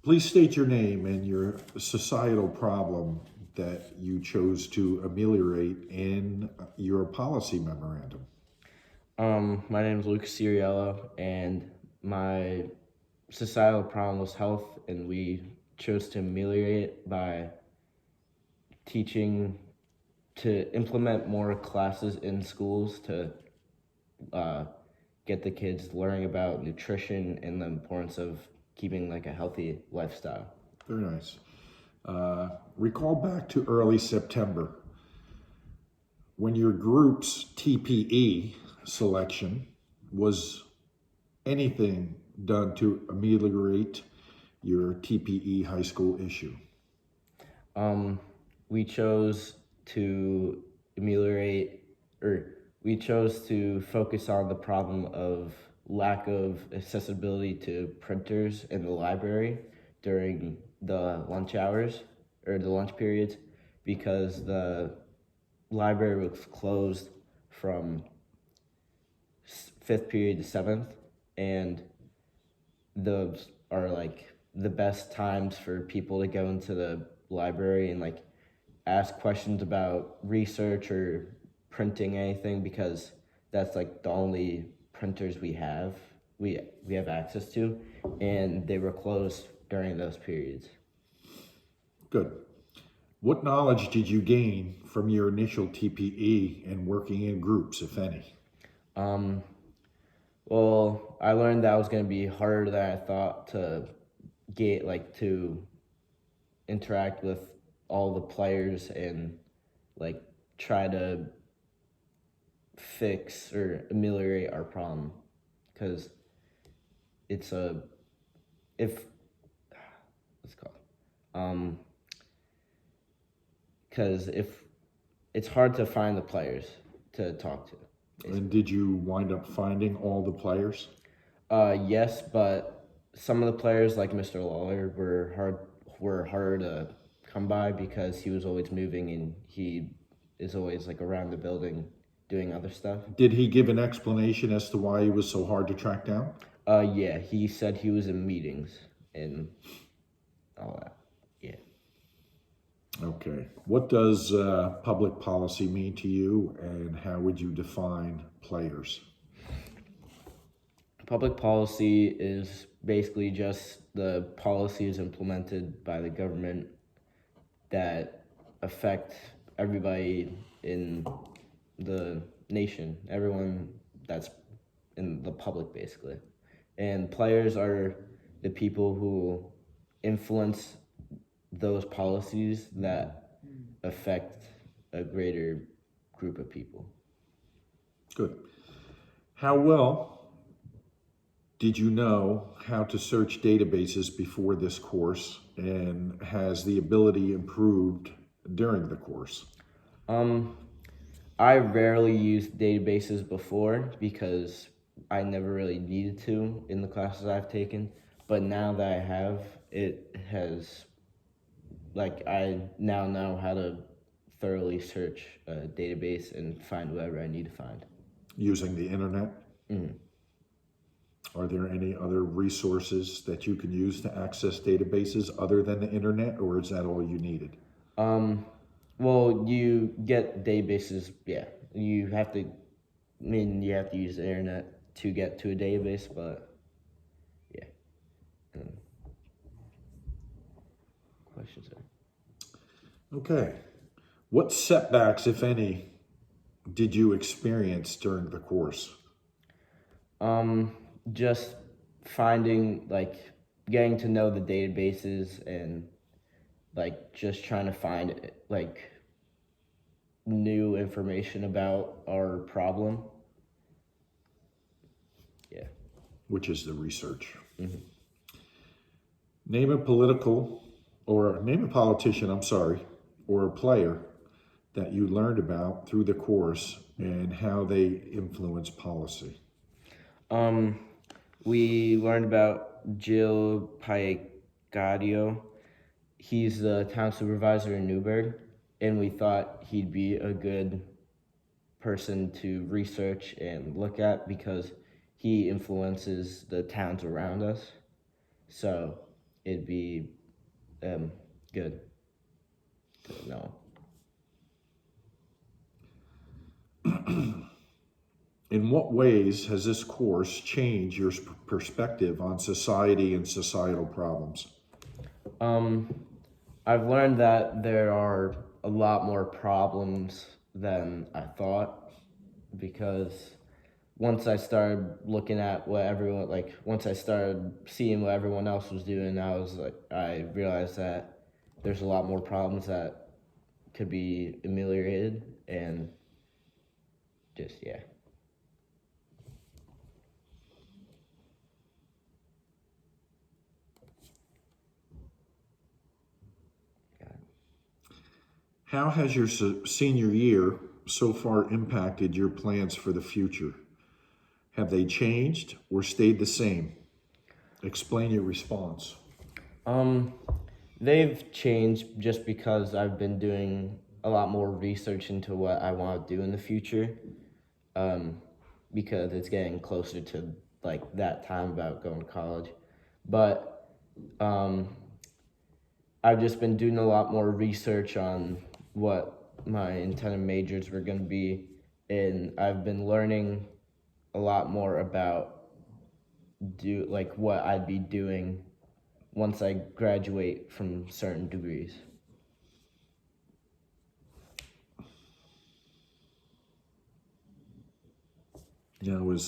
Please state your name and your societal problem that you chose to ameliorate in your policy memorandum. My name is Lucas Ciriello, and my societal problem was health, and we chose to ameliorate it by teaching to implement more classes in schools to uh, get the kids learning about nutrition and the importance of keeping like a healthy lifestyle. Very nice. Recall back to early September when your group's TPE selection was anything done to ameliorate your TPE high school issue. Um, we chose to ameliorate, or we chose to focus on the problem of lack of accessibility to printers in the library during the lunch hours or the lunch periods because the library was closed from fifth period to seventh, and those are like the best times for people to go into the library and like ask questions about research or printing anything because that's like the only printers we have access to, and they were closed during those periods. Good. What knowledge did you gain from your initial TPE and working in groups, if any? um well, I learned that was going to be harder than I thought to get like to interact with all the players and like try to fix or ameliorate our problem because it's a if what's it called because if it's hard to find the players to talk to And basically. did you wind up finding all the players? Yes, but some of the players like Mr. Lawler were harder to come by because he was always moving and he is always like around the building doing other stuff. Did he give an explanation as to why he was so hard to track down? Yeah, he said he was in meetings and all that. Yeah. Okay. What does public policy mean to you, and how would you define players? Public policy is basically just the policies implemented by the government that affect everybody in the nation, everyone that's in the public, basically. And players are the people who influence those policies that affect a greater group of people. Good. How well did you know how to search databases before this course, and has the ability improved during the course? Um, I rarely used databases before because I never really needed to in the classes I've taken. But now that I have, it has, like, I now know how to thoroughly search a database and find whatever I need to find. Using the internet? Mm. Are there any other resources that you can use to access databases other than the internet, or is that all you needed? Um, well, you get databases, yeah. You have to, I mean, you have to use the internet to get to a database, but yeah. Um, questions there? Okay. What setbacks, if any, did you experience during the course? Um, just finding like getting to know the databases and like just trying to find like new information about our problem. Yeah. Which is the research. Hmm. Name a politician, I'm sorry, or a player that you learned about through the course and how they influence policy. Um, we learned about Jill Piegadio. He's the town supervisor in Newburgh, and we thought he'd be a good person to research and look at because he influences the towns around us. So it'd be good to know. In what ways has this course changed your perspective on society and societal problems? I've learned that there are a lot more problems than I thought, because once I started looking at what everyone, like, once I started seeing what everyone else was doing, I realized that there's a lot more problems that could be ameliorated, and just, yeah. How has your senior year so far impacted your plans for the future? Have they changed or stayed the same? Explain your response. They've changed just because I've been doing a lot more research into what I want to do in the future, because it's getting closer to like that time about going to college. But I've just been doing a lot more research on what my intended majors were going to be, and I've been learning a lot more about what I'd be doing once I graduate from certain degrees. Yeah, it was